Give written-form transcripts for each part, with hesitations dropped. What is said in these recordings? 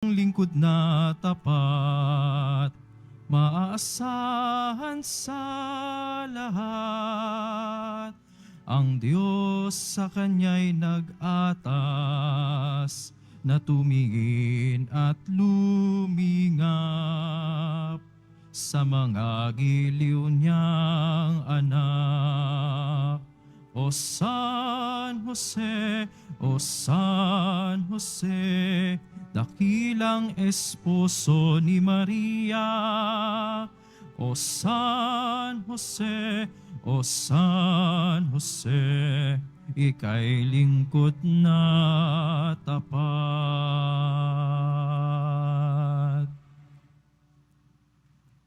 lingkod na tapat, maaasahan sa lahat. Ang Diyos sa Kanya'y nag-atas, na tumingin at lumingap sa mga giliw niyang anak. O San Jose, O San Jose, dakilang esposo ni Maria. O San Jose, O San Jose, ika'y lingkod na tapat.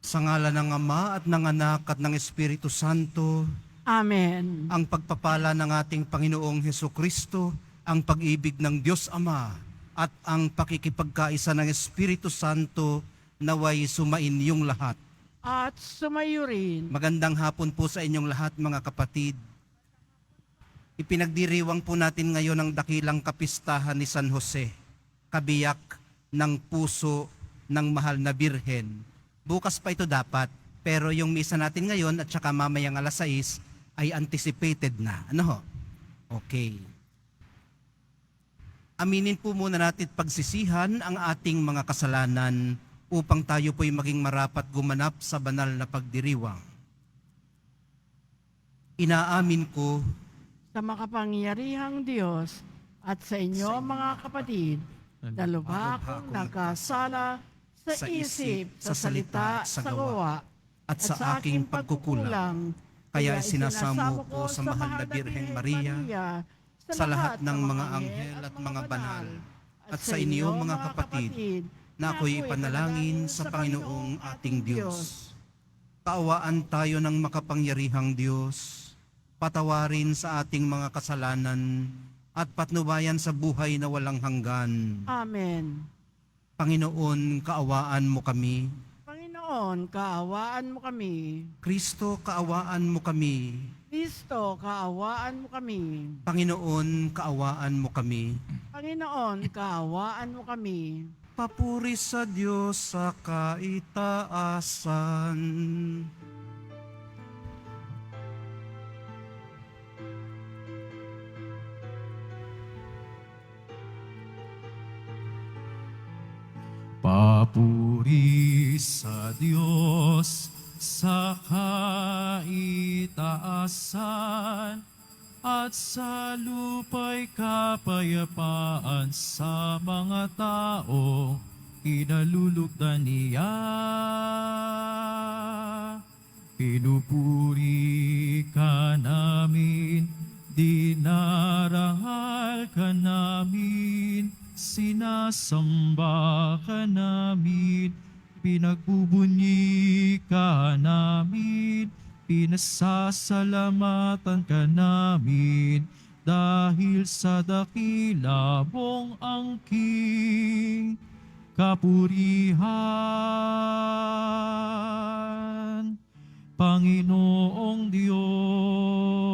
Sa ngalan ng Ama at ng Anak at ng Espiritu Santo, Amen. ang pagpapala ng ating Panginoong Hesukristo, ang pag-ibig ng Diyos Ama, at ang pakikipagkaisa ng Espiritu Santo naway sumainyong lahat. At sumayo rin. Magandang hapon po sa inyong lahat, mga kapatid. Ipinagdiriwang po natin ngayon ang dakilang kapistahan ni San Jose, kabiyak ng puso ng mahal na Birhen. Bukas pa ito dapat, pero yung misa natin ngayon at saka mamayang alas 6 ay anticipated na. Ano ho? Okay. Aminin po muna natin pagsisihan ang ating mga kasalanan upang tayo po'y maging marapat gumanap sa banal na pagdiriwang. Inaamin ko Sa makapangyarihang Diyos at sa inyo mga kapatid, na lubha akong nagkasala sa isip, sa salita, sa gawa, at sa aking pagkukulang. Kaya sinasamo ko sa mahal na Birheng Maria, sa lahat ng mga anghel at mga banal, at sa inyo mga kapatid, na ako'y ipanalangin sa Panginoong ating Diyos. Kaawaan tayo ng makapangyarihang Diyos, patawarin sa ating mga kasalanan, at patnubayan sa buhay na walang hanggan. Amen. Panginoon, kaawaan mo kami. Panginoon, kaawaan mo kami. Kristo, kaawaan mo kami. Kristo, kaawaan mo kami. Panginoon, kaawaan mo kami. Panginoon, kaawaan mo kami. Papuri sa Diyos sa kaitaasan. Papuri sa Diyos sa kaitaasan, at sa lupa'y kapayapaan sa mga tao kinalulugdan niya. Pinupuri ka namin, dinarangal ka namin, sinasamba ka namin, pinagbubunyi ka namin, pinasasalamatan ka namin, dahil sa dakila mong angking kapurihan. Panginoong Diyos,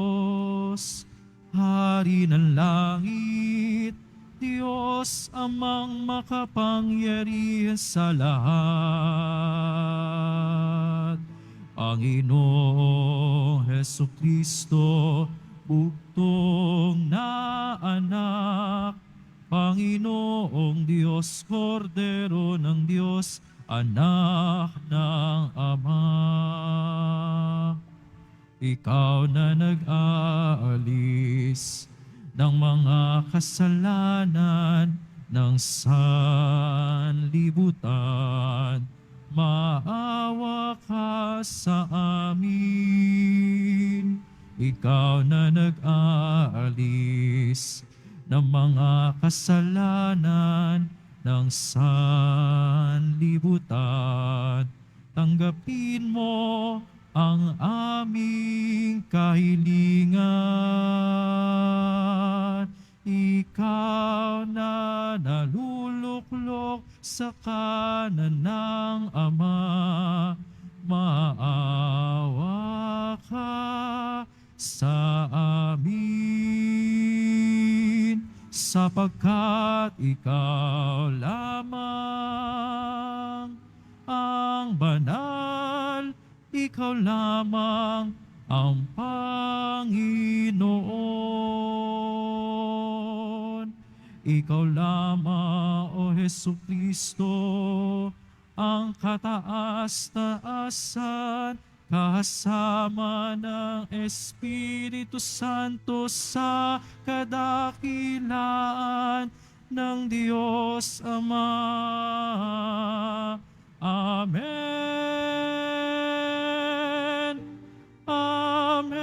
Hari ng langit, Diyos amang makapangyarihan sa lahat. Panginoong Hesukristo, bugtong na anak, Panginoong Diyos, Kordero ng Diyos, anak ng Ama. Ikaw na nag-aalis ng mga kasalanan ng sanlibutan, maawa ka sa amin. Ikaw na nag-aalis ng mga kasalanan ng sanlibutan, tanggapin mo ang aming kahilingan. Ikaw na naluluklok sa kanan ng Ama, maawa ka sa amin. sapagkat ikaw lamang ang banal, ikaw lamang ang Panginoon. Ikaw lamang, O Jesucristo, ang kataas-taasan, kasama ng Espiritu Santo sa kadakilaan ng Diyos Ama. Amen. Amen.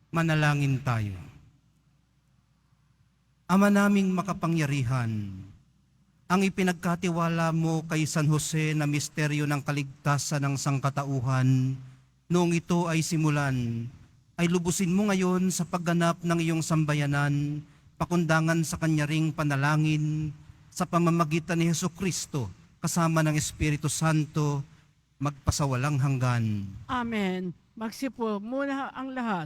Manalangin tayo. Ama naming makapangyarihan, ang ipinagkatiwala mo kay San Jose na misteryo ng kaligtasan ng sangkatauhan, noong ito ay simulan, ay lubusin mo ngayon sa pagganap ng iyong sambayanan, pakundangan sa kanya ring panalangin, sa pamamagitan ni Jesucristo, kasama ng Espiritu Santo, magpasawalang hanggan. Amen. Magsipo muna ang lahat.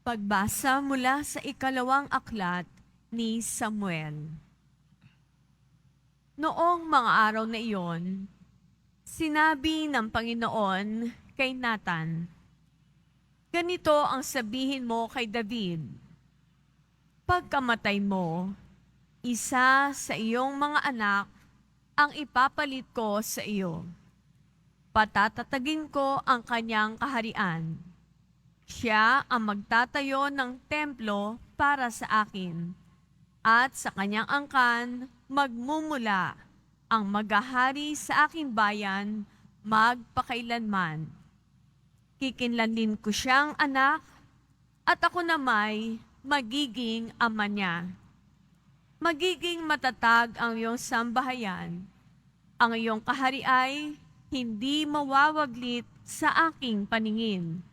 Pagbasa mula sa ikalawang aklat ni Samuel. Noong mga araw na iyon, sinabi ng Panginoon kay Nathan, "Ganito ang sabihin mo kay David, pagkamatay mo, isa sa iyong mga anak ang ipapalit ko sa iyo. Patatatagin ko ang kanyang kaharian. Siya ang magtatayo ng templo para sa akin, at sa kanyang angkan magmumula ang maghahari sa aking bayan magpakailanman. Kikinlanlin ko siyang anak, at ako namay magiging ama niya. Magiging matatag ang iyong sambahayan. Ang iyong kahari ay hindi mawawaglit sa aking paningin,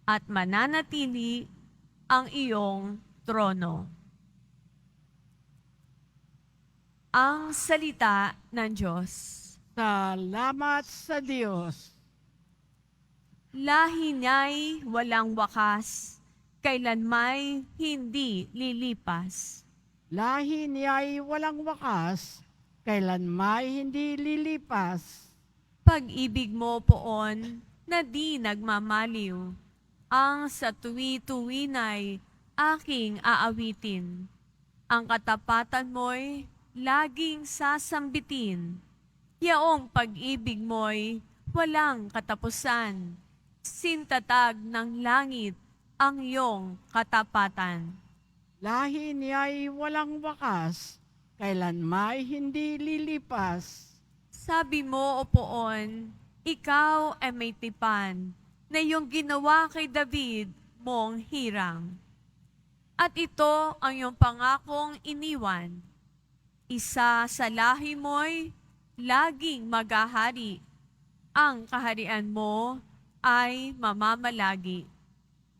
at mananatili ang iyong trono." Ang salita ng Diyos. Salamat sa Diyos. Lahi niya'y walang wakas, kailanmay hindi lilipas. Lahi niya'y walang wakas, kailanmay hindi lilipas. Pag-ibig mo poon na di nagmamaliw, ang sa tuwi-tuwinay aking aawitin. Ang katapatan mo'y laging sasambitin. Yaong pag-ibig mo'y walang katapusan. Sintatag ng langit ang iyong katapatan. Lahi niya'y walang wakas, kailanmay hindi lilipas. Sabi mo, O poon, ikaw ay may tipan na iyong ginawa kay David mong hirang. At ito ang iyong pangakong iniwan. Isa sa lahi mo'y laging maghahari. Ang kaharian mo ay mamamalagi.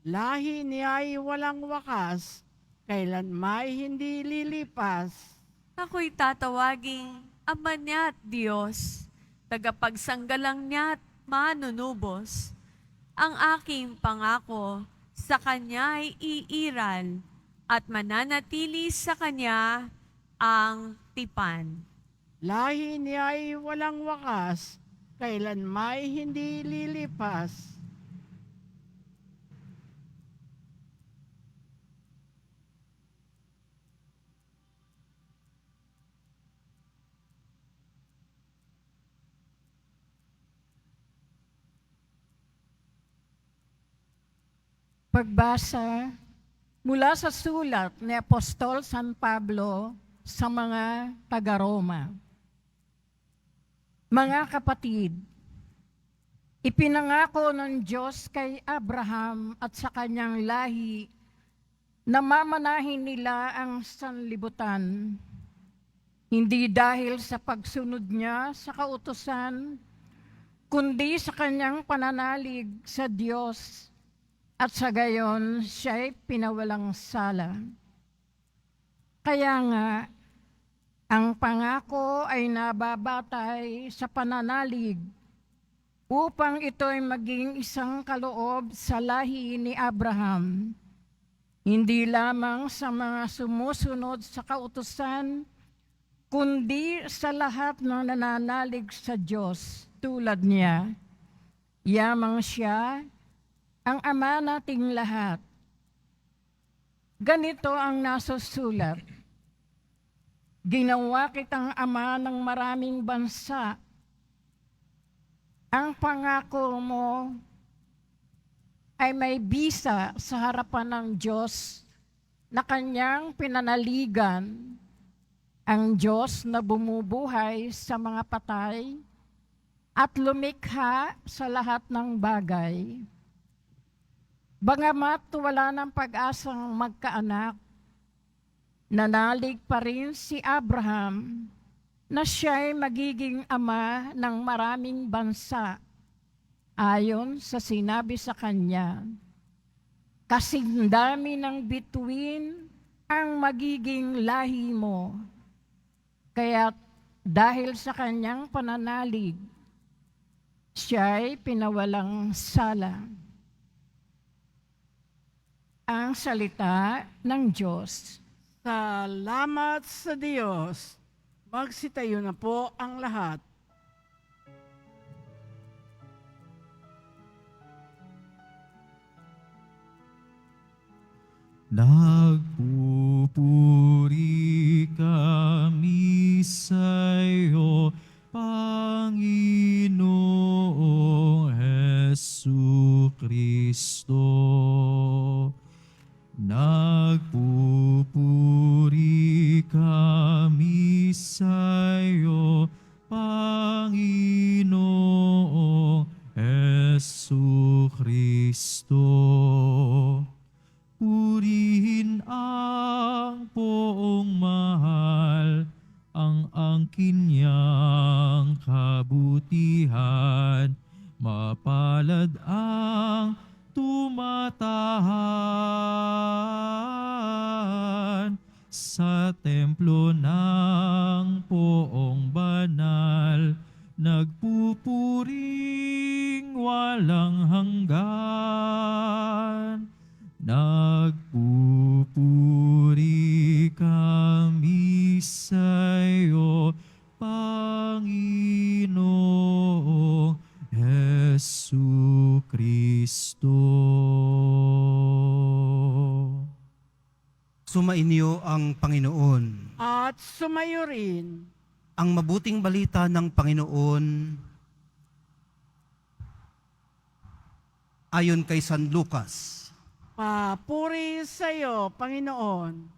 Lahi niya'y walang wakas, kailanmay hindi lilipas. Ako'y tatawaging Ama niya't Diyos, tagapagsanggalang niya't manunubos. Ang aking pangako sa Kanya'y iiral, at mananatili sa Kanya ang tipan. Lahi niya'y walang wakas, kailanmay hindi lilipas. Pagbasa mula sa sulat ni Apostol San Pablo sa mga taga-Roma. Mga kapatid, ipinangako ng Diyos kay Abraham at sa kanyang lahi na mamanahin nila ang sanlibutan, hindi dahil sa pagsunod niya sa kautusan, kundi sa kanyang pananalig sa Diyos, at sa gayon siya'y pinawalang sala. Kaya nga, Ang pangako ay nababatay sa pananalig upang ito'y maging isang kaloob sa lahi ni Abraham, hindi lamang sa mga sumusunod sa kautusan, kundi sa lahat ng nananalig sa Diyos tulad niya. Yamang siya ang ama nating lahat. Ganito ang nasusulat: Ginawa kitang ama ng maraming bansa. Ang pangako mo ay may bisa sa harapan ng Diyos na kanyang pinanaligan, ang Diyos na bumubuhay sa mga patay at lumikha sa lahat ng bagay. Bagamat wala ng pag-asang magkaanak, nanalig pa rin si Abraham na siya'y magiging ama ng maraming bansa ayon sa sinabi sa kanya. Kasing dami ng bituin ang magiging lahi mo. Kaya dahil sa kanyang pananalig, siya'y pinawalang sala. Ang salita ng Diyos. Salamat sa Diyos. Magsitayo na po ang lahat. Nagpupuri kami sa'yo, Panginoong Jesucristo. Nagpupuri kami sa'yo, Panginoong Jesucristo. Purihin ang poong mahal, ang angkin niyang kabutihan, mapalad ang tumatahan sa templo ng poong banal, nagpupuring walang hanggan. Nagpupuri kami sa'yo, Panginoong Jesucristo. Sumainyo ang Panginoon. At sumayo rin. Ang mabuting balita ng Panginoon ayon kay San Lucas. Papuri sa iyo, Panginoon.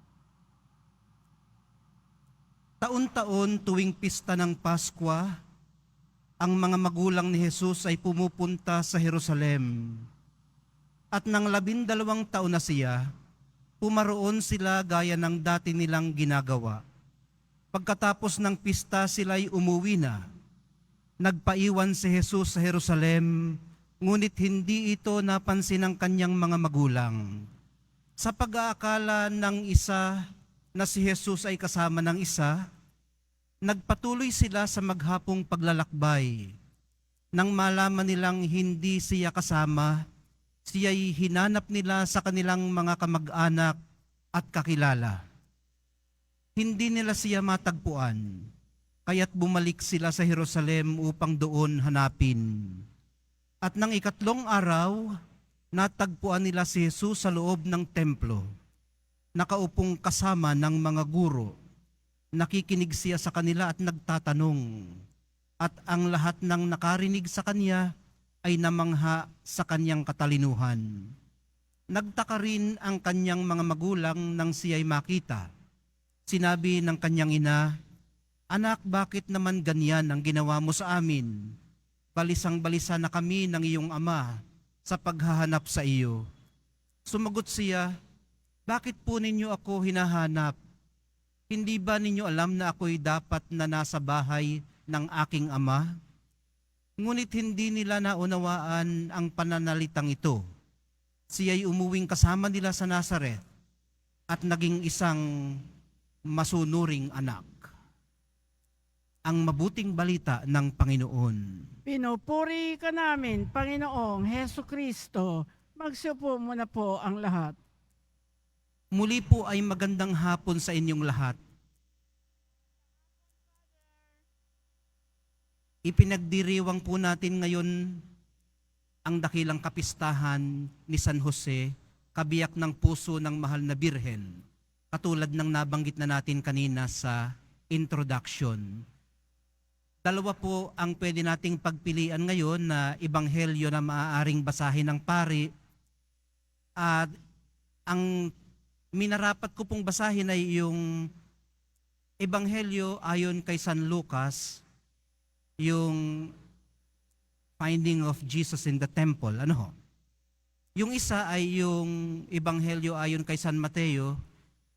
Taon-taon tuwing pista ng Paskwa, ang mga magulang ni Jesus ay pumupunta sa Jerusalem. At nang 12 taon na siya, pumaroon sila gaya ng dati nilang ginagawa. Pagkatapos ng pista, sila'y umuwi na. Nagpaiwan si Jesus sa Jerusalem, ngunit hindi ito napansin ng kanyang mga magulang. Sa pag-aakala ng isa na si Jesus ay kasama ng isa, nagpatuloy sila sa maghapong paglalakbay. Nang malaman nilang hindi siya kasama, siya'y hinanap nila sa kanilang mga kamag-anak at kakilala. Hindi nila siya matagpuan, kaya't bumalik sila sa Jerusalem upang doon hanapin. At nang 3 araw, natagpuan nila si Jesus sa loob ng templo, nakaupong kasama ng mga guro. Nakikinig siya sa kanila at nagtatanong. At ang lahat ng nakarinig sa kanya ay namangha sa kanyang katalinuhan. Nagtaka rin ang kanyang mga magulang nang siya'y makita. Sinabi ng kanyang ina, "Anak, bakit naman ganyan ang ginawa mo sa amin? Balisang-balisa na kami ng iyong ama sa paghahanap sa iyo." Sumagot siya, "Bakit po ninyo ako hinahanap? Hindi ba ninyo alam na ako'y dapat na nasa bahay ng aking ama?" Ngunit hindi nila naunawaan ang pananalitang ito. Siya'y umuwing kasama nila sa Nazaret at naging isang masunuring anak. ang mabuting balita ng Panginoon. Pinupuri ka namin, Panginoong Heso Kristo. Magsiupo muna po ang lahat. Muli po ay magandang hapon sa inyong lahat. Ipinagdiriwang po natin ngayon ang dakilang kapistahan ni San Jose, kabiyak ng puso ng mahal na Birhen, katulad ng nabanggit na natin kanina sa introduction. Dalawa po ang pwede nating pagpilian ngayon na ebanghelyo na maaaring basahin ng pari, at ang minarapat ko pong basahin ay yung ebanghelyo ayon kay San Lucas, yung finding of Jesus in the temple. Ano ho? Yung isa ay yung ebanghelyo ayon kay San Mateo,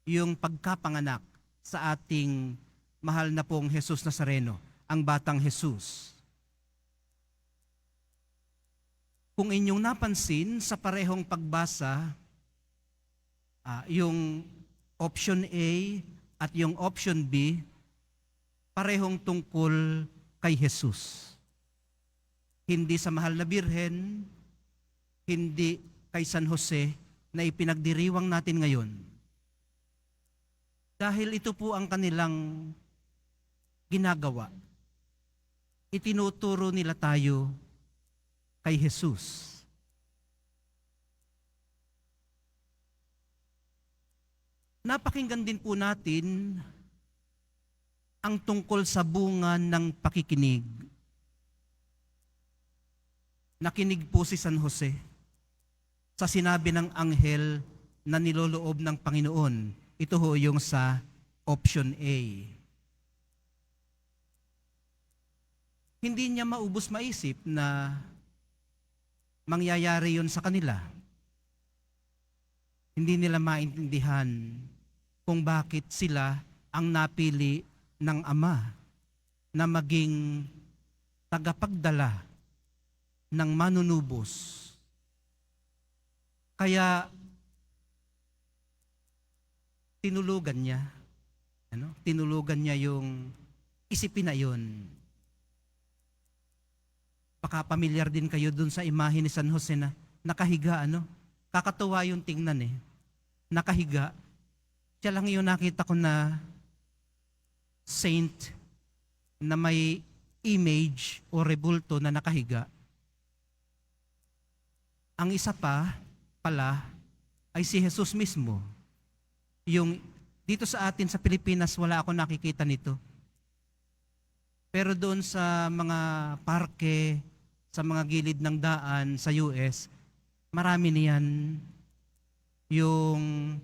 yung pagkapanganak sa ating mahal na pong Jesus Nazareno, ang batang Jesus. Kung inyong napansin sa parehong pagbasa, yung option A at yung option B, parehong tungkol kay Jesus. Hindi sa mahal na Birhen, hindi kay San Jose na ipinagdiriwang natin ngayon. Dahil ito po ang kanilang ginagawa. Itinuturo nila tayo kay Jesus. Napakinggan din po natin ang tungkol sa bunga ng pakikinig. Nakinig po si San Jose sa sinabi ng anghel na niloloob ng Panginoon. Ito ho yung sa option A. Hindi niya maubos maisip na mangyayari yon sa kanila. Hindi nila maintindihan kung bakit sila ang napili ng Ama na maging tagapagdala ng manunubos. Kaya tinulugan niya, tinulugan niya yung isipin na yun. Baka pamilyar din kayo dun sa imahe ni San Jose na nakahiga, kakatuwa yung tingnan nakahiga. Siya lang yung nakita ko na saint na may image o rebulto na nakahiga. Ang isa pa pala ay si Jesus mismo. Yung dito sa atin sa Pilipinas, wala ako nakikita nito. Pero doon sa mga parke, sa mga gilid ng daan sa US, marami niyan yung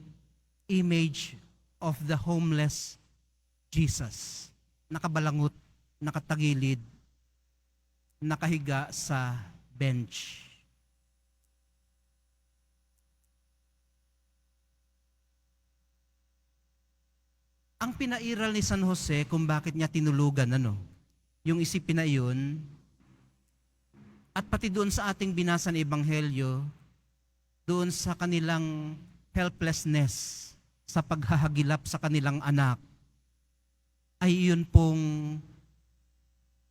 image of the homeless Jesus. Nakabalangot, nakatagilid, nakahiga sa bench. Ang pinairal ni San Jose kung bakit niya tinulugan, yung isipin na yun, at pati doon sa ating binasa na ebanghelyo, doon sa kanilang helplessness sa paghahagilap sa kanilang anak, ay yun pong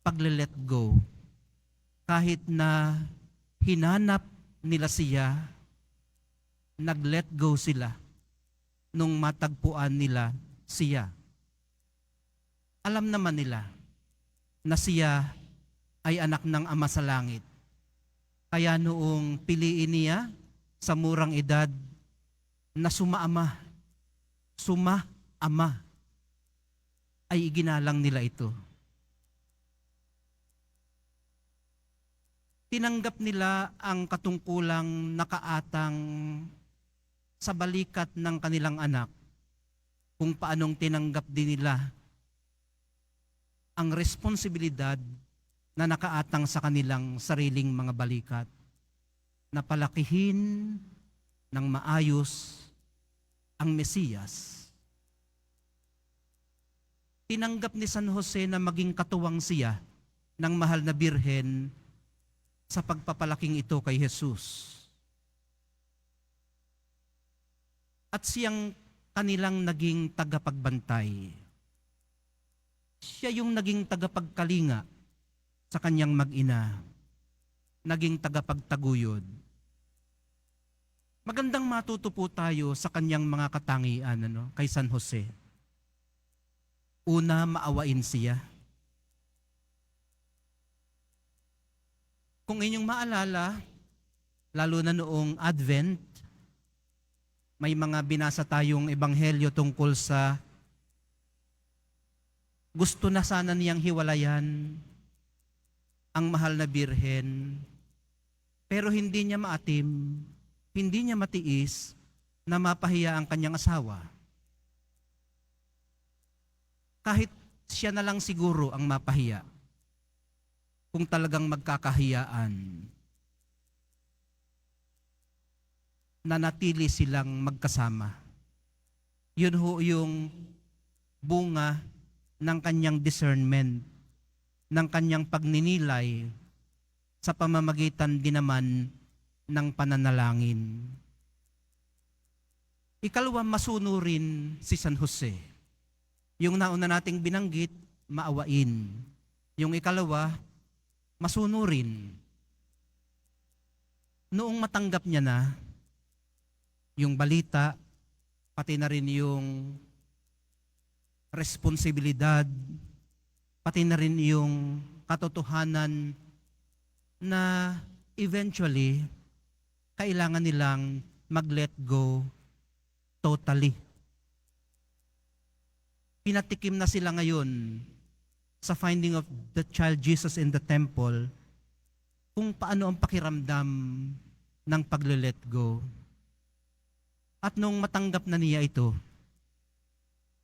pagle-let go. Kahit na hinanap nila siya, nag-let go sila nung matagpuan nila siya. Alam naman nila na siya ay anak ng Ama sa langit. Kaya noong piliin niya sa murang edad na suma-ama, ay iginalang nila ito. Tinanggap nila ang katungkulang nakaatang sa balikat ng kanilang anak, kung paanong tinanggap din nila ang responsibilidad na nakaatang sa kanilang sariling mga balikat, na palakihin ng maayos ang Mesiyas. Tinanggap ni San Jose na maging katuwang siya ng mahal na Birhen sa pagpapalaking ito kay Jesus. At siyang kanilang naging tagapagbantay. Siya yung naging tagapagkalinga sa kanyang mag-ina, naging tagapagtaguyod. Magandang matuto po tayo sa kanyang mga katangian, kay San Jose. Una, maawain siya. Kung inyong maalala, lalo na noong Advent, may mga binasa tayong ebanghelyo tungkol sa gusto na sana niyang hiwalayan ang mahal na birhen, pero hindi niya maatim, hindi niya matiis na mapahiya ang kanyang asawa. Kahit siya na lang siguro ang mapahiya, kung talagang magkakahiyaan, nanatili silang magkasama. Yun ho yung bunga ng kanyang discernment, ng kanyang pagninilay sa pamamagitan din naman ng pananalangin. Ikalawa, masunurin si San Jose. Yung nauna nating binanggit, maawain. Yung ikalawa, masunurin. Noong matanggap niya na yung balita, pati na rin yung responsibilidad, pati na rin yung katotohanan na eventually kailangan nilang mag-let go totally. Pinatikim na sila ngayon sa finding of the child Jesus in the temple kung paano ang pakiramdam ng pagle-let go. At nung matanggap na niya ito,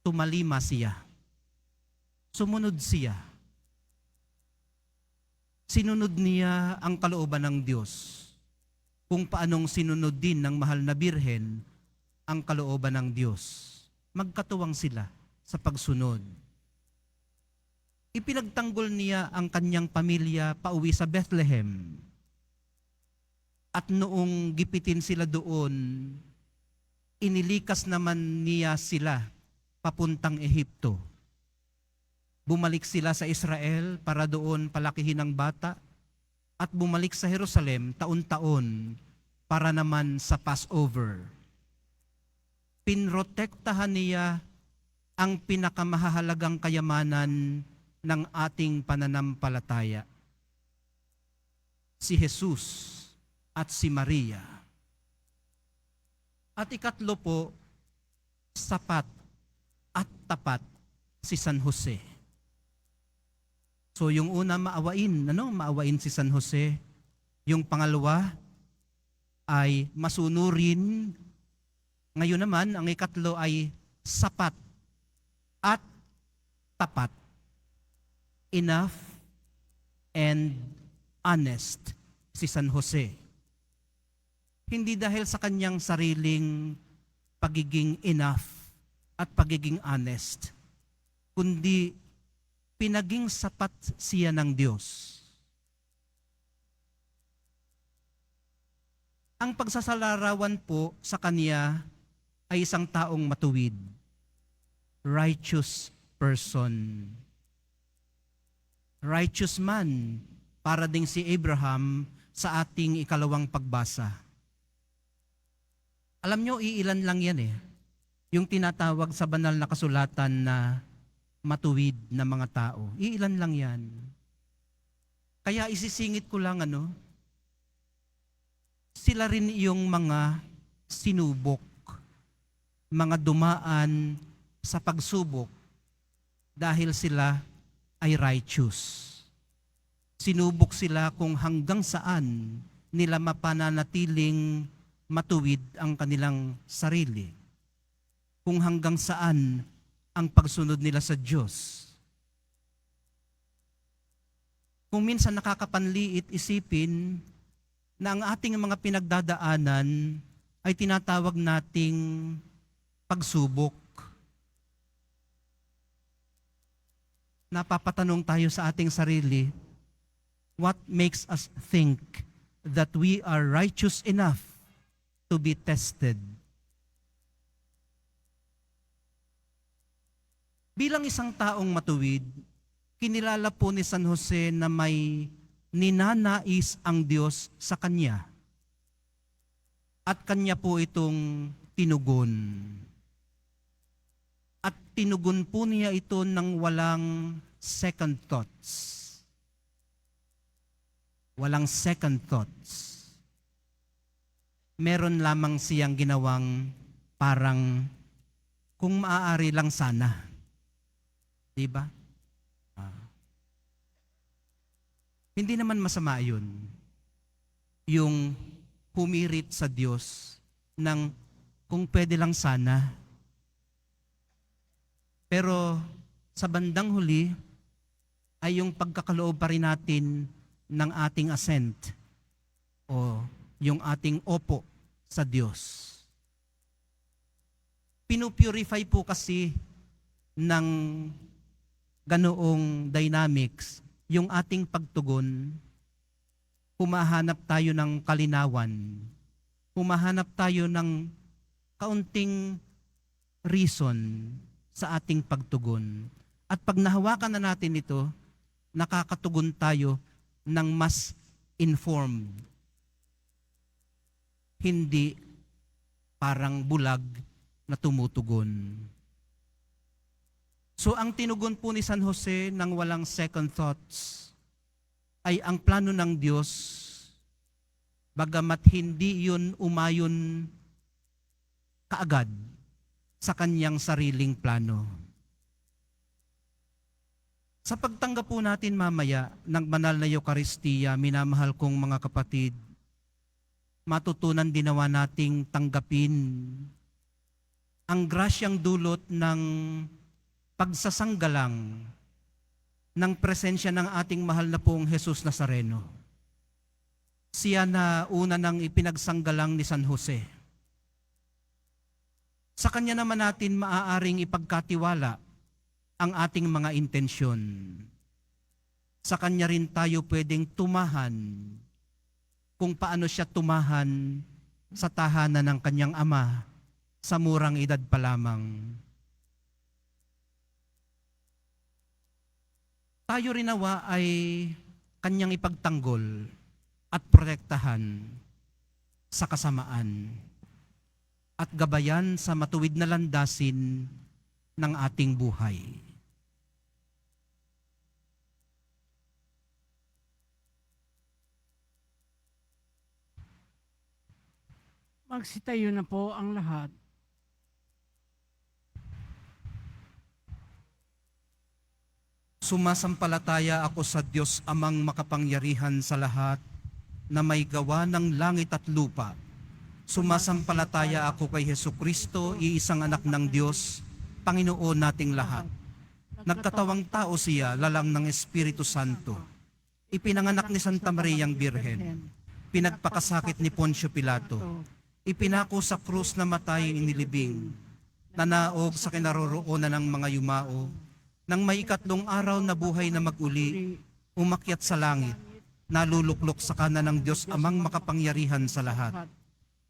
tumalima siya. Sumunod siya. Sinunod niya ang kalooban ng Diyos. Kung paanong sinunod din ng mahal na birhen ang kalooban ng Diyos. Magkatuwang sila sa pagsunod. Ipinagtanggol niya ang kanyang pamilya pauwi sa Bethlehem. At noong gipitin sila doon, inilikas naman niya sila papuntang Ehipto. Bumalik sila sa Israel para doon palakihin ang bata at bumalik sa Jerusalem taon-taon para naman sa Passover. Pinrotektahan niya ang pinakamahalagang kayamanan ng ating pananampalataya. Si Jesus at si Maria. At ikatlo po, sapat at tapat si San Jose. So yung una, maawain, maawain si San Jose. Yung pangalawa ay masunurin. Ngayon naman, ang ikatlo ay sapat at tapat. Enough and honest si San Jose. Hindi dahil sa kanyang sariling pagiging enough at pagiging honest, kundi pinaging sapat siya ng Diyos. Ang pagsasalarawan po sa kanya ay isang taong matuwid, righteous person. Righteous man, para ding si Abraham sa ating ikalawang pagbasa. Alam nyo, iilan lang yan yung tinatawag sa banal na kasulatan na matuwid na mga tao. Iilan lang yan. Kaya isisingit ko lang sila rin yung mga sinubok, mga dumaan sa pagsubok dahil sila ay righteous. Sinubok sila kung hanggang saan nila mapananatiling matuwid ang kanilang sarili. Kung hanggang saan ang pagsunod nila sa Diyos. Kung minsan nakakapanliit isipin na ang ating mga pinagdadaanan ay tinatawag nating pagsubok. Napapatanong tayo sa ating sarili, what makes us think that we are righteous enough to be tested? Bilang isang taong matuwid, kinilala po ni San Jose na may ninanais ang Diyos sa kanya. At kanya po itong tinugon. At tinugon po niya ito ng walang second thoughts. Walang second thoughts. Meron lamang siyang ginawang parang kung maaari lang sana. Diba? Hindi naman masama yun. Yung humirit sa Diyos ng kung pwede lang sana. Pero sa bandang huli ay yung pagkakaloob pa rin natin ng ating assent o yung ating opo sa Diyos. Pinupurify po kasi ng ganoong dynamics yung ating pagtugon. Humahanap tayo ng kalinawan. Humahanap tayo ng kaunting reason sa ating pagtugon. At pag nahawakan na natin ito, nakakatugon tayo ng mas informed. Hindi parang bulag na tumutugon. So ang tinugon po ni San Jose ng walang second thoughts ay ang plano ng Diyos, bagamat hindi yun umayon kaagad sa kanyang sariling plano. Sa pagtanggap po natin mamaya ng banal na Eucharistia, minamahal kong mga kapatid, matutunan din nawa nating tanggapin ang grasyang dulot ng pagsasanggalang ng presensya ng ating mahal na pong Jesus Nazareno. Siya na una nang ipinagsanggalang ni San Jose. Sa kanya naman natin maaaring ipagkatiwala ang ating mga intensyon. Sa kanya rin tayo pwedeng tumahan kung paano siya tumahan sa tahanan ng kanyang ama sa murang edad pa lamang. Tayo rin nawa ay kanyang ipagtanggol at protektahan sa kasamaan at gabayan sa matuwid na landasin ng ating buhay. Magsitayo na po ang lahat. Sumasampalataya ako sa Diyos Amang makapangyarihan sa lahat na may gawa ng langit at lupa. Sumasampalataya ako kay Hesukristo, iisang anak ng Diyos, Panginoon nating lahat. Nagkatawang tao siya, lalang ng Espiritu Santo. Ipinanganak ni Santa Mariang Birhen. Pinagpakasakit ni Poncio Pilato. Ipinako sa krus na matay inilibing. Nanaog sa kinaroroonan ng mga yumao. Nang may ikatlong araw na buhay na mag-uli, umakyat sa langit, naluluklok sa kanan ng Diyos Amang makapangyarihan sa lahat.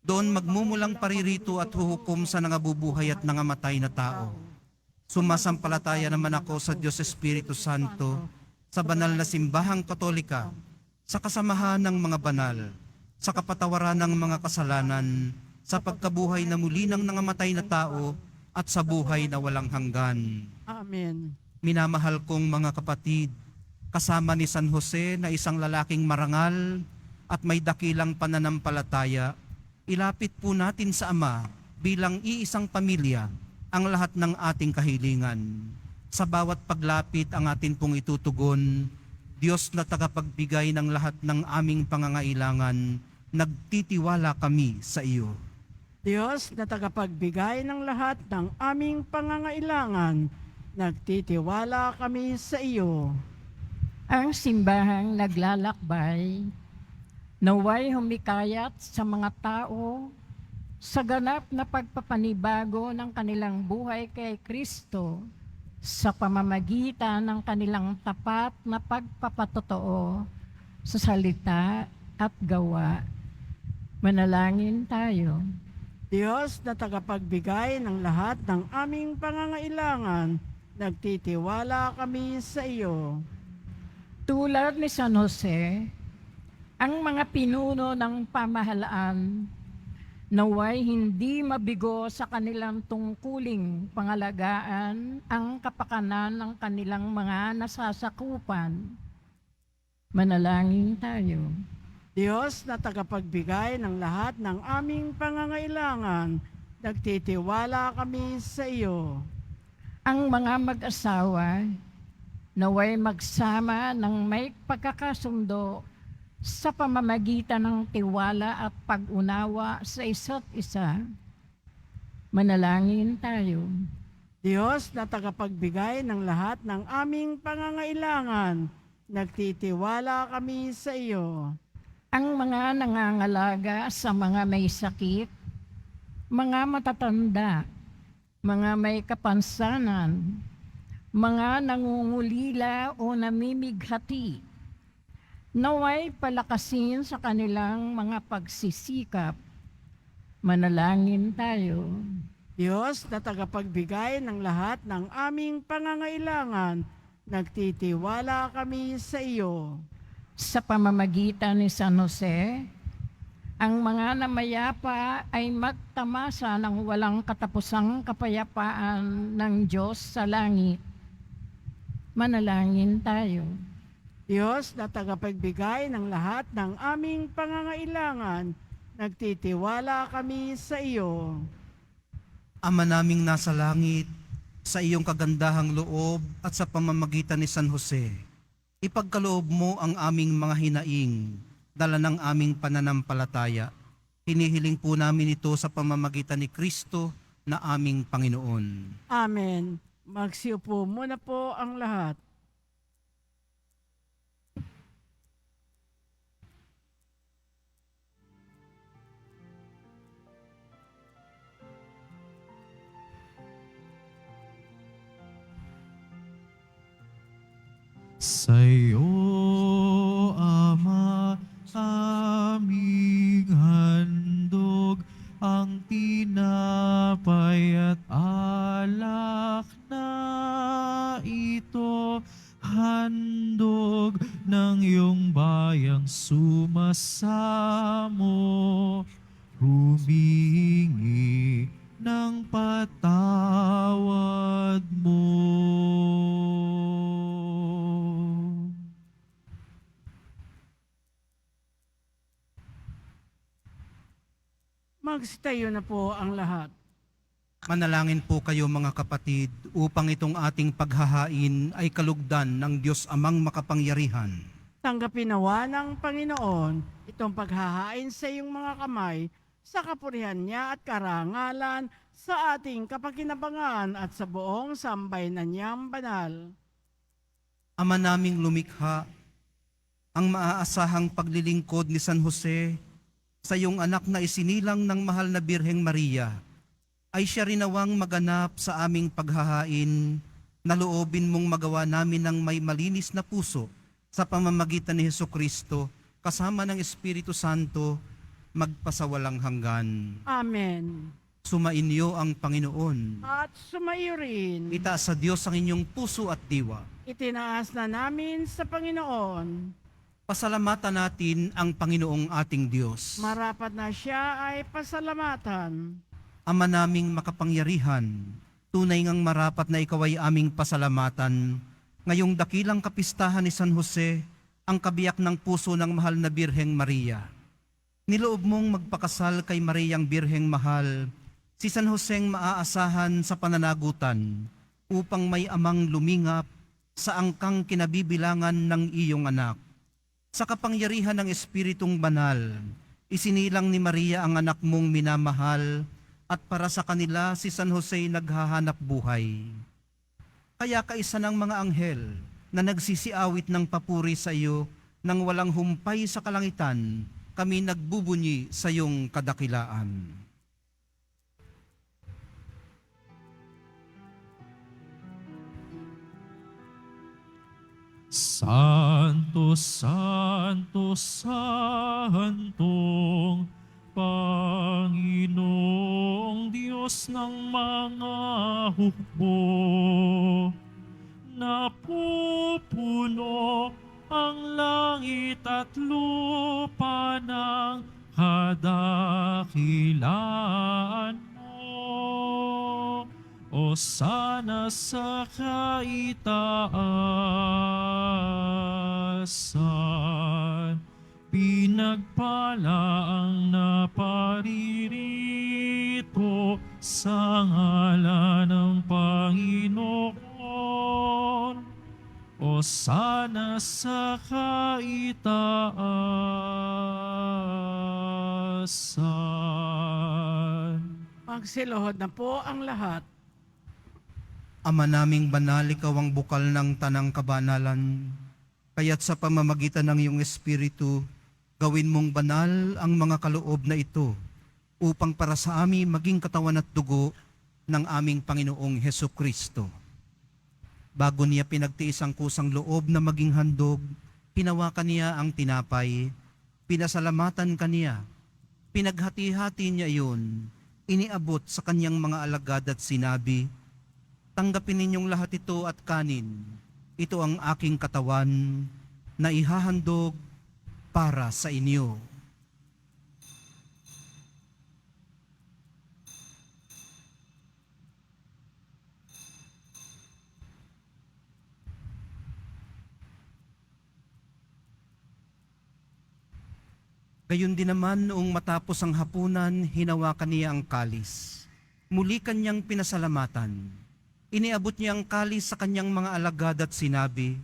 Doon magmumulang paririto at huhukom sa nangabubuhay at nangamatay na tao. Sumasampalataya naman ako sa Diyos Espiritu Santo, sa banal na simbahang katolika, sa kasamahan ng mga banal, sa kapatawaran ng mga kasalanan, sa pagkabuhay na muli ng nangamatay na tao, at sa buhay na walang hanggan. Amen. Minamahal kong mga kapatid, kasama ni San Jose na isang lalaking marangal at may dakilang pananampalataya, ilapit po natin sa Ama bilang iisang pamilya ang lahat ng ating kahilingan. Sa bawat paglapit ang atin pong itutugon, Diyos na tagapagbigay ng lahat ng aming pangangailangan, nagtitiwala kami sa iyo. Diyos na tagapagbigay ng lahat ng aming pangangailangan, nagtitiwala kami sa iyo. Ang simbahang naglalakbay, naway humikayat sa mga tao sa ganap na pagpapanibago ng kanilang buhay kay Kristo sa pamamagitan ng kanilang tapat na pagpapatotoo sa salita at gawa. Manalangin tayo. Diyos na tagapagbigay ng lahat ng aming pangangailangan, nagtitiwala kami sa iyo. Tulad ni San Jose, ang mga pinuno ng pamahalaan naway hindi mabigo sa kanilang tungkuling pangalagaan ang kapakanan ng kanilang mga nasasakupan. Manalangin tayo. Diyos na tagapagbigay ng lahat ng aming pangangailangan, nagtitiwala kami sa iyo. Ang mga mag-asawa naway magsama ng may pagkakasundo sa pamamagitan ng tiwala at pag-unawa sa isa't isa. Manalangin tayo. Diyos na tagapagbigay ng lahat ng aming pangangailangan, nagtitiwala kami sa iyo. Ang mga nangangalaga sa mga may sakit, mga matatanda, mga may kapansanan, mga nangungulila o namimighati, naway palakasin sa kanilang mga pagsisikap. Manalangin tayo. Diyos na tagapagbigay ng lahat ng aming pangangailangan, nagtitiwala kami sa iyo. Sa pamamagitan ni San Jose, ang mga namayapa ay magtamasa ng walang katapusang kapayapaan ng Diyos sa langit. Manalangin tayo. Diyos na tagapagbigay ng lahat ng aming pangangailangan, nagtitiwala kami sa iyo. Ama naming nasa langit, sa iyong kagandahang loob at sa pamamagitan ni San Jose, ipagkaloob mo ang aming mga hinaing, dala ng aming pananampalataya. Hinihiling po namin ito sa pamamagitan ni Kristo na aming Panginoon. Amen. Magsiupo muna po ang lahat. Sa'yo, Ama, aming handog ang tinapay at alak na ito, handog ng iyong bayang sumasamo, humingi ng patawad mo. Magsitayo na po ang lahat. Manalangin po kayo mga kapatid upang itong ating paghahain ay kalugdan ng Diyos Amang makapangyarihan. Tanggapin nawa ng Panginoon itong paghahain sa iyong mga kamay sa kapurihan niya at karangalan sa ating kapakinabangan at sa buong sambayanan niyang banal. Ama naming lumikha, ang maaasahang paglilingkod ni San Jose sa iyong anak na isinilang ng mahal na Birheng Maria, ay siya rin nawang maganap sa aming paghahain, na loobin mong magawa namin ng may malinis na puso sa pamamagitan ni Hesukristo, kasama ng Espiritu Santo, magpasawalang hanggan. Amen. Sumainyo ang Panginoon. At sumayo rin. Itaas sa Diyos ang inyong puso at diwa. Itinaas na namin sa Panginoon. Pasalamatan natin ang Panginoong ating Diyos. Marapat na siya ay pasalamatan. Ama naming makapangyarihan, tunay ngang marapat na ikaw ay aming pasalamatan. Ngayong dakilang kapistahan ni San Jose, ang kabiyak ng puso ng mahal na Birheng Maria. Niloob mong magpakasal kay Mariang Birheng Mahal, si San Joseng maaasahan sa pananagutan, upang may amang lumingap sa angkang kinabibilangan ng iyong anak. Sa kapangyarihan ng Espiritong Banal, isinilang ni Maria ang anak mong minamahal, at para sa kanila si San Jose naghahanap buhay. Kaya kaisa ng mga anghel na nagsisiawit ng papuri sa iyo nang walang humpay sa kalangitan, kami nagbubunyi sa iyong kadakilaan. Santo, Santo, Santong Panginoong Diyos ng mga hukbo, napupuno ang langit at lupa ng kadakilaan mo. O sana sa kaitaasan, pinagpala ang naparirito sa ngalan ng Panginoon. O sana sa kaitaasan. Magsiluhod na po ang lahat. Ama naming banal, ikaw ang bukal ng tanang kabanalan. Kaya't sa pamamagitan ng iyong Espiritu, gawin mong banal ang mga kaloob na ito upang para sa amin maging katawan at dugo ng aming Panginoong Hesukristo. Bago niya pinagtiis ang kusang loob na maging handog, hinawakan niya ang tinapay, pinasalamatan kaniya, pinaghati-hati niya iyon, iniabot sa kanyang mga alagad at sinabi, "Tanggapin ninyong lahat ito at kanin. Ito ang aking katawan na ihahandog para sa inyo." Gayon din naman noong matapos ang hapunan, hinawakan niya ang kalis. Muli kanyang pinasalamatan. Iniabot niya ang kalis sa kanyang mga alagad at sinabi,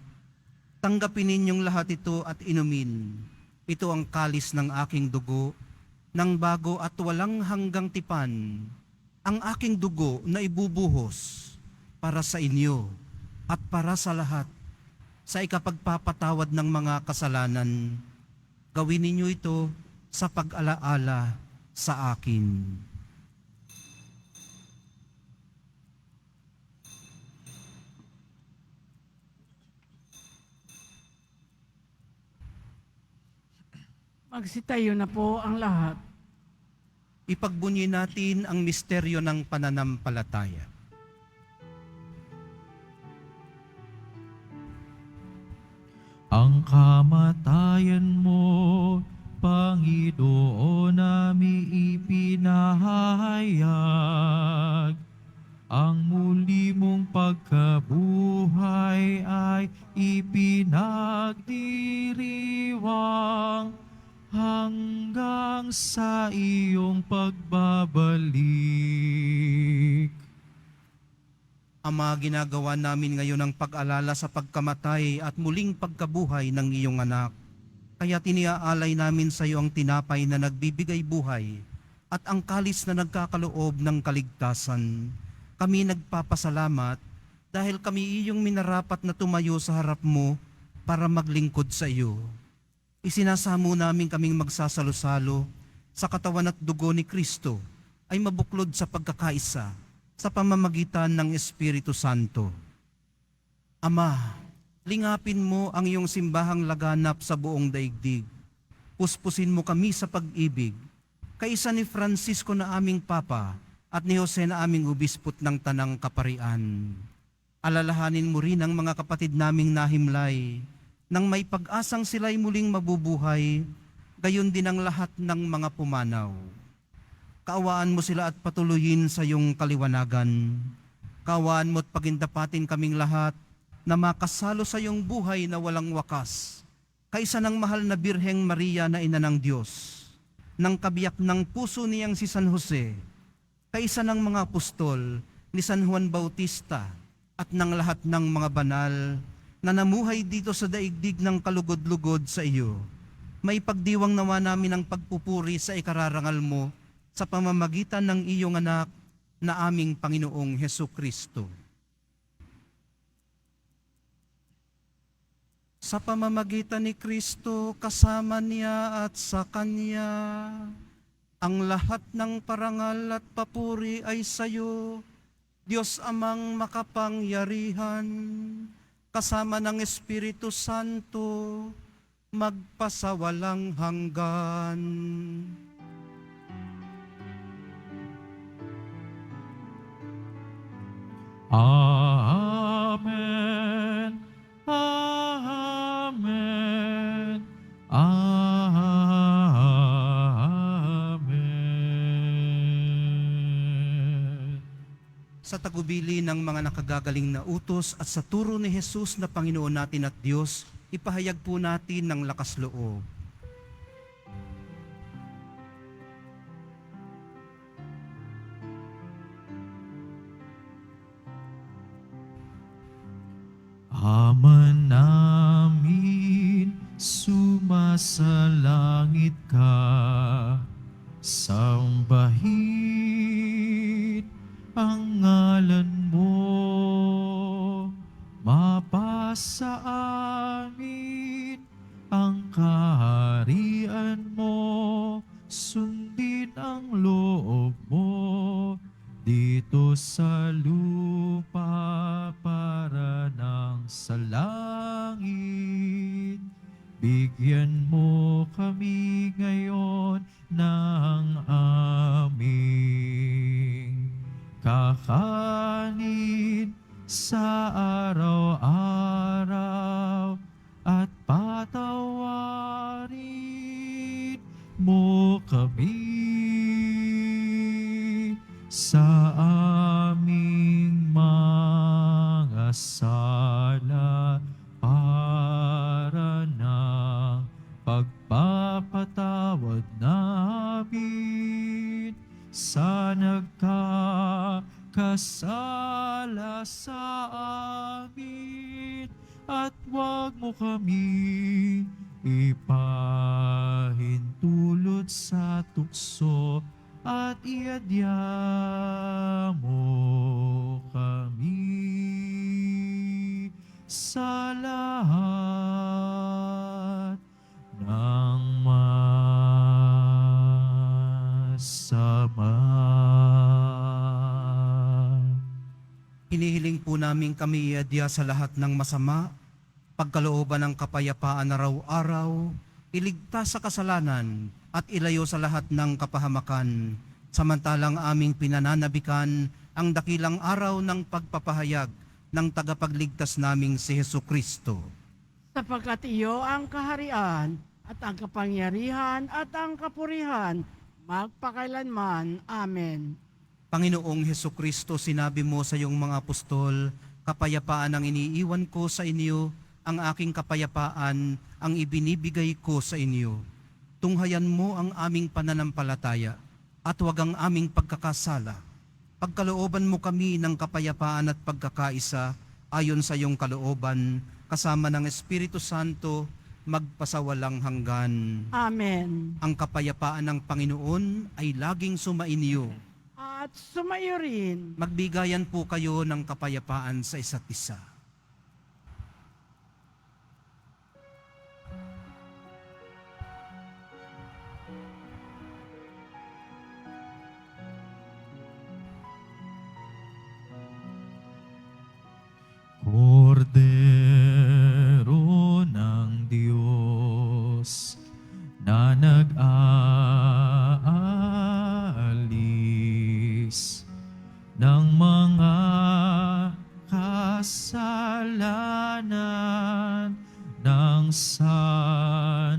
"Tanggapin ninyong lahat ito at inumin. Ito ang kalis ng aking dugo, ng bago at walang hanggang tipan, ang aking dugo na ibubuhos para sa inyo at para sa lahat, sa ikapagpapatawad ng mga kasalanan. Gawin ninyo ito sa pag-alaala sa akin." Magsitayo na po ang lahat. Ipagbunyi natin ang misteryo ng pananampalataya. Ang kamatayan mo, Panginoon, namin ipinahayag. Ang muli mong pagkabuhay ay ipinagdiriwang hanggang sa iyong pagbabalik. Ama, ginagawa namin ngayon ang pag-alala sa pagkamatay at muling pagkabuhay ng iyong anak. Kaya tiniaalay namin sa iyo ang tinapay na nagbibigay buhay at ang kalis na nagkakaloob ng kaligtasan. Kami nagpapasalamat dahil kami iyong minarapat na tumayo sa harap mo para maglingkod sa iyo. Isinasamo namin kaming magsasalo-salo sa katawan at dugo ni Kristo ay mabuklod sa pagkakaisa sa pamamagitan ng Espiritu Santo. Ama, lingapin mo ang iyong simbahang laganap sa buong daigdig. Puspusin mo kami sa pag-ibig, kaisa ni Francisco na aming Papa at ni Jose na aming Obispot ng Tanang Kaparian. Alalahanin mo rin ang mga kapatid naming nahimlay, nang may pag-asang sila'y muling mabubuhay, gayon din ang lahat ng mga pumanaw. Kaawaan mo sila at patuloyin sa iyong kaliwanagan. Kaawaan mo at pagindapatin kaming lahat na makasalo sa iyong buhay na walang wakas. Kaisa ng mahal na Birheng Maria na ina ng Diyos, ng kabiyak ng puso niyang si San Jose, kaisa ng mga apostol ni San Juan Bautista at ng lahat ng mga banal na namuhay dito sa daigdig ng kalugod-lugod sa iyo. May pagdiwang nawa namin ang pagpupuri sa ikararangal mo sa pamamagitan ng iyong anak na aming Panginoong Hesukristo. Sa pamamagitan ni Kristo, kasama niya at sa Kanya, ang lahat ng parangal at papuri ay sa iyo, Diyos Amang makapangyarihan, kasama ng Espiritu Santo, magpasawalang hanggan. Amen. tagubili ng mga nakagagaling na utos at sa turo ni Jesus na Panginoon natin at Diyos, ipahayag po natin ng lakas loob. Ama namin, sumasalangit ka, sambahin ang ngalan mo, mapasa amin ang kaharian mo, sundin ang loob mo, dito sa lupa para ng sa langit. Bigyan mo kami ngayon ng aming kakanin sa araw-araw at patawarin mo kami sa aming mga sala para ng pagpapatawad namin sa nagkakasala sa amin, at huwag mo kami ipahintulot sa tukso at iadya mo kami sa lahat ng masama. Hinihiling po namin kami iadya sa lahat ng masama, pagkalooban ng kapayapaan araw-araw, iligtas sa kasalanan at ilayo sa lahat ng kapahamakan, samantalang aming pinananabikan ang dakilang araw ng pagpapahayag ng tagapagligtas naming si Jesucristo. Sapagkat iyo ang kaharian at ang kapangyarihan at ang kapurihan magpakailanman. Amen. Panginoong Jesucristo, sinabi mo sa iyong mga apostol, kapayapaan ang iniiwan ko sa inyo, ang aking kapayapaan ang ibinibigay ko sa inyo. Tunghayan mo ang aming pananampalataya at huwag ang aming pagkakasala. Pagkalooban mo kami ng kapayapaan at pagkakaisa ayon sa iyong kalooban, kasama ng Espiritu Santo, magpasawalang hanggan. Amen. Ang kapayapaan ng Panginoon ay laging sumainyo. At sumayo rin. Magbigayan po kayo ng kapayapaan sa isa't isa. Kordero ng Diyos na nag-aalis ng mga kasalanan ng sanlibutan,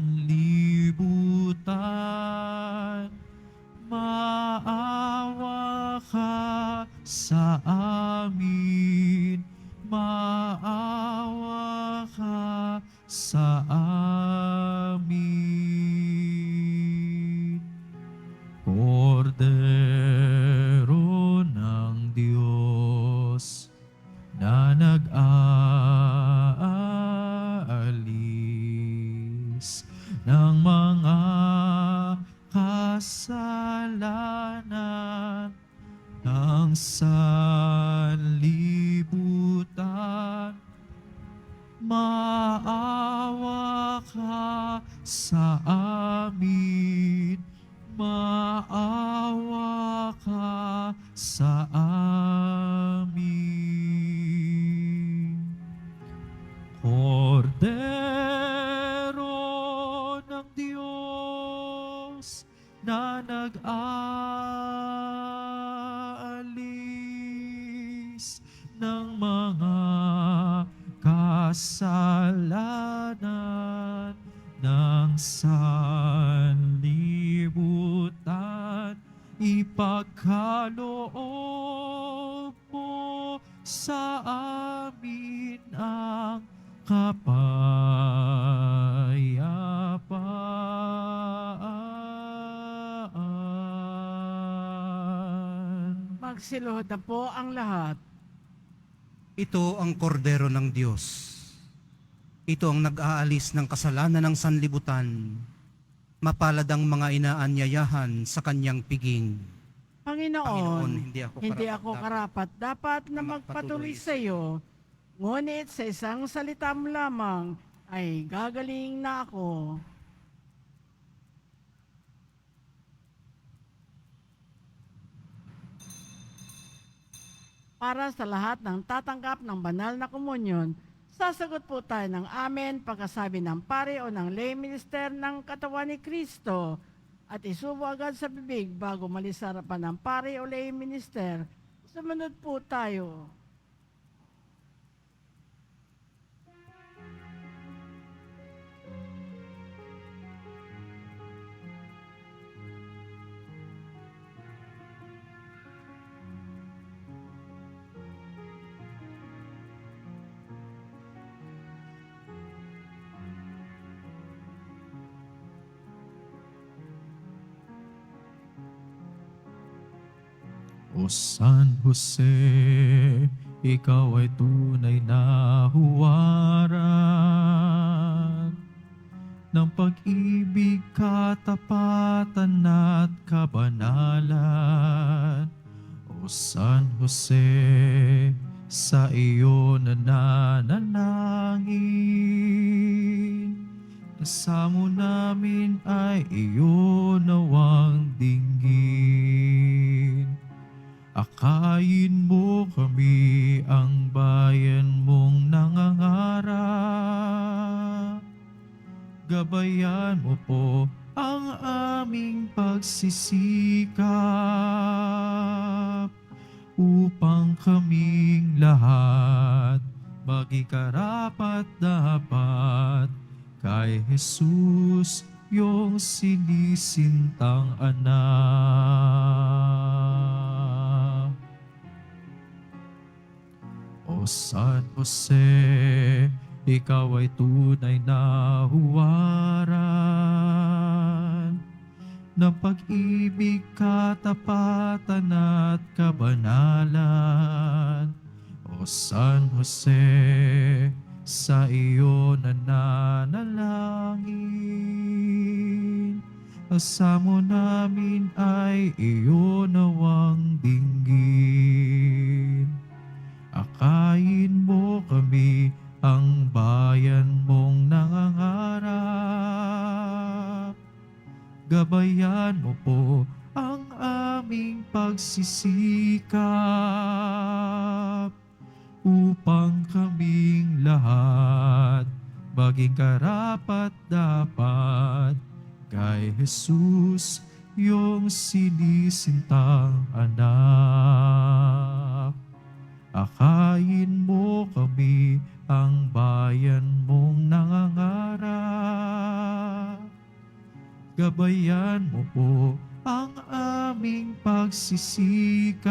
maawa ka sa amin. Maawa ka sa amin. Kordero ng Diyos na nag-aalis ng mga kasalanan ng sanlibutan, maawa ka sa amin. Maawa ka sa amin. Kordero ng Diyos na nag-aalis ng mga kasalanan ng sanlibutan, ipagkaloob mo sa amin ang kapayapaan. Magsiluhod na po ang lahat. Ito ang kordero ng Diyos. Ito ang nag-aalis ng kasalanan ng sanlibutan. Mapalad ang mga inaanyayahan sa kanyang piging. Panginoon, hindi hindi ako karapat dapat na magpatuloy sa iyo, ngunit sa isang salita mo lamang ay gagaling na ako. Para sa lahat ng tatanggap ng banal na komunyon, sasagot po tayo ng amen pagkasabi ng pare o ng lay minister ng katawan ni Kristo at isubo agad sa bibig bago malis sa harapan ng pare o lay minister. Sumunod po tayo. O San Jose, ikaw ay tunay na huwaran ng pag-ibig, katapatan at kabanalan. O San Jose, sa iyo nananalangin, kasamo namin ay iyo nawang dinggin. Akayin mo kami ang bayan mong nangangarap. Gabayan mo po ang aming pagsisikap upang kaming lahat maging karapat-dapat kay Jesus, iyong sinisintang anak. O San Jose, ikaw ay tunay na huwaran ng pag-ibig, katapatan at kabanalan. O San Jose, sa iyo nananalangin, kasamo namin ay iyo nawang dinggin. Akayin mo kami ang bayan mong nangangarap. Gabayan mo po ang aming pagsisikap upang kaming lahat maging karapat-dapat kay Jesus, iyong sinisintang anak. Akayin mo kami ang bayan mong nangangarap. Gabayan mo po ang aming pagsisikap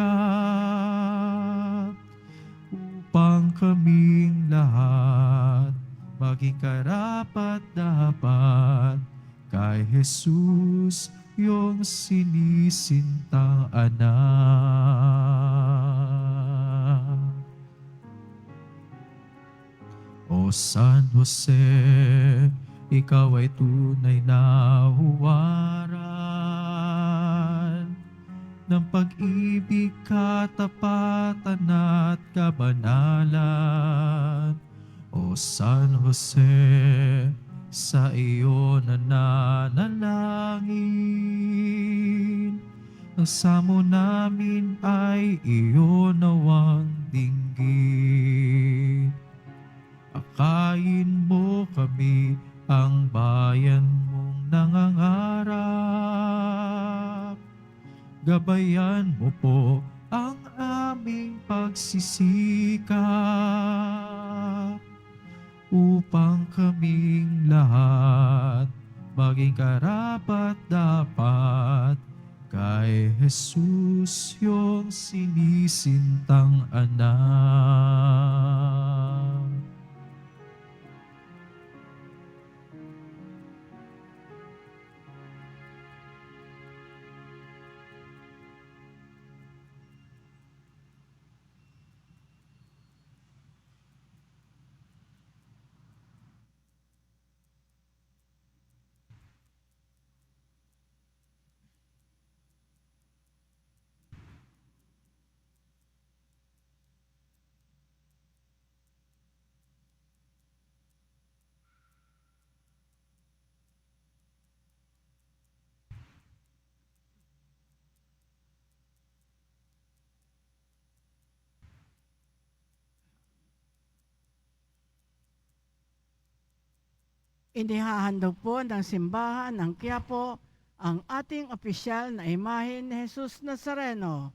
upang kaming lahat maging karapat-dapat kay Jesus, iyong sinisintang anak. O San Jose, ikaw ay tunay na huwaran ng pag-ibig, katapatan at kabanalan. O San Jose, sa iyo nananalangin, kasamo namin ay iyo nawang dinggin. Akayin mo kami ang bayan mong nangangarap. Gabayan mo po ang aming pagsisikap upang kaming lahat maging karapat-dapat kay kay Jesus yung sinisintang anak. Inihahandog po ng simbahan ng Quiapo ang ating opisyal na imahe ni Jesus Nazareno.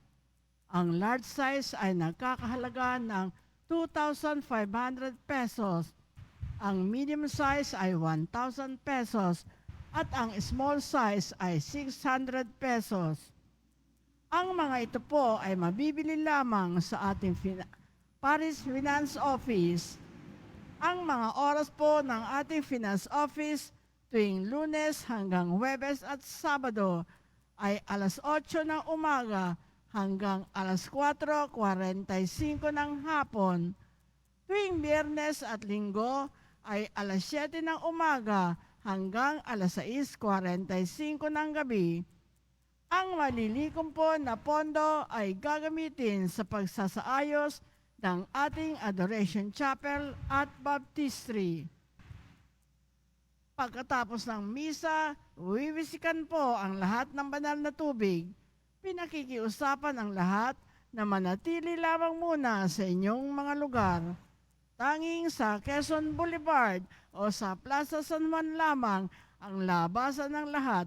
Ang large size ay nagkakahalaga ng 2,500 pesos. Ang medium size ay 1,000 pesos at ang small size ay 600 pesos. Ang mga ito po ay mabibili lamang sa ating Paris Finance Office. Ang mga oras po ng ating Finance Office tuwing Lunes hanggang Huwebes at Sabado ay alas 8 ng umaga hanggang alas 4:45 ng hapon. Tuwing Biyernes at Linggo ay alas 7 ng umaga hanggang alas 6:45 ng gabi. Ang malilikom po na pondo ay gagamitin sa pagsasaayos ng ating Adoration Chapel at Baptistry. Pagkatapos ng misa, wiwisikan po ang lahat ng banal na tubig. Pinakikiusapan ang lahat na manatili lamang muna sa inyong mga lugar. Tanging sa Quezon Boulevard o sa Plaza San Juan lamang ang labasan ng lahat.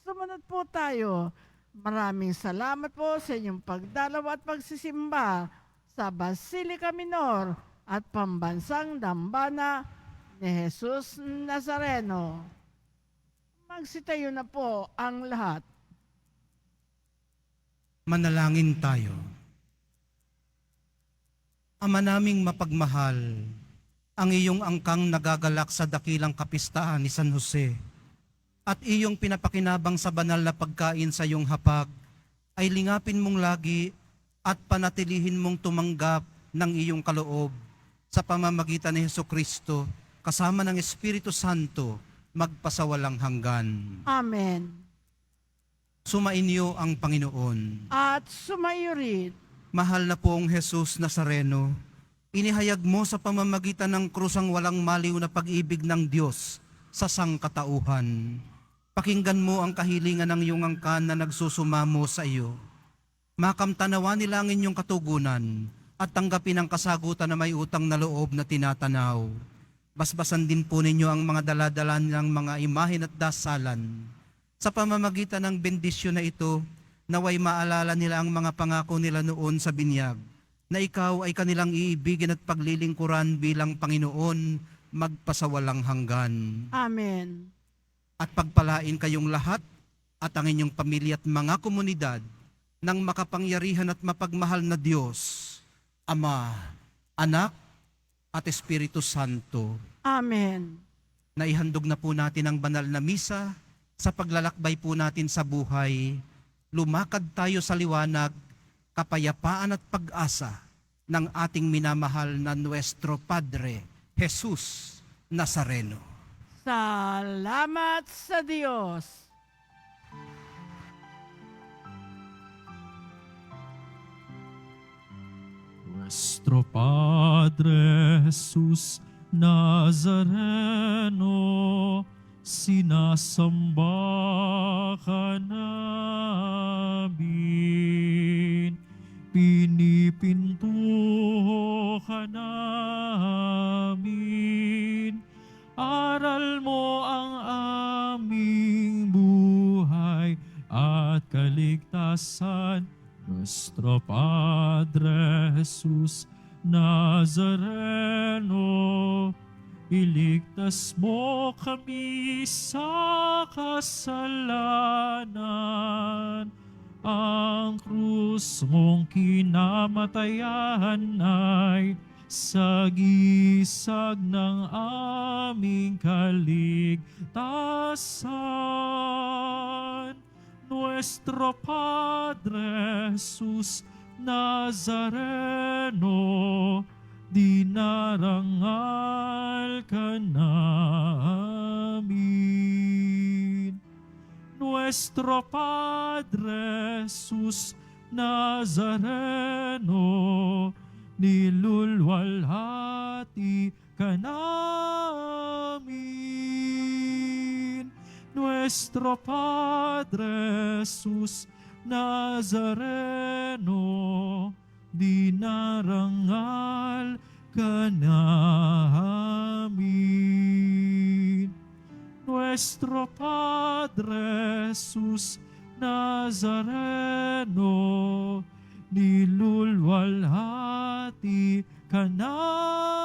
Sumunod po tayo. Maraming salamat po sa inyong pagdalaw at pagsisimba sa Basilica Minor at Pambansang Dambana ni Jesus Nazareno. Magsitayo na po ang lahat. Manalangin tayo. Ama naming mapagmahal, ang iyong angkang nagagalak sa dakilang kapistahan ni San Jose at iyong pinapakinabang sa banal na pagkain sa iyong hapag ay lingapin mong lagi at panatilihin mong tumanggap ng iyong kaloob sa pamamagitan ni Hesukristo kasama ng Espiritu Santo magpasawalang hanggan. Amen. Sumainyo ang Panginoon. At sumayo rin. Mahal na poong Jesus Nazareno, inihayag mo sa pamamagitan ng krusang walang maliw na pag-ibig ng Diyos sa sangkatauhan. Pakinggan mo ang kahilingan ng iyong angkan na nagsusumamo sa iyo. Makamtanawa nila ang inyong katugunan at tanggapin ang kasagutan na may utang na loob na tinatanaw. Basbasan din po ninyo ang mga daladala ng mga imahen at dasalan. Sa pamamagitan ng bendisyon na ito, naway maalala nila ang mga pangako nila noon sa binyag, na ikaw ay kanilang iibigin at paglilingkuran bilang Panginoon magpasawalang hanggan. Amen. At pagpalain kayong lahat at ang inyong pamilya at mga komunidad ng makapangyarihan at mapagmahal na Diyos, Ama, Anak, at Espiritu Santo. Amen. Naihandog na po natin ang banal na misa sa paglalakbay po natin sa buhay. Lumakad tayo sa liwanag, kapayapaan at pag-asa ng ating minamahal na Nuestro Padre, Jesus Nazareno. Salamat sa Diyos. Nuestro Padre Jesus Nazareno, sinasamba ka namin, pinipinto ka namin, aral mo ang aming buhay at kaligtasan. Nuestro Padre Jesus Nazareno, iligtas mo kami sa kasalanan krus mong kinamatayan ay sagisag ng aming kaligtasan. Nuestro Padre Jesus Nazareno, dinarangal ka namin. Nuestro Padre Jesus Nazareno, nilulwalhati ka namin. Nuestro Padre Jesus Nazareno, dinarangal ka namin. Nuestro Padre Jesus Nazareno, nilulwalhati ka namin.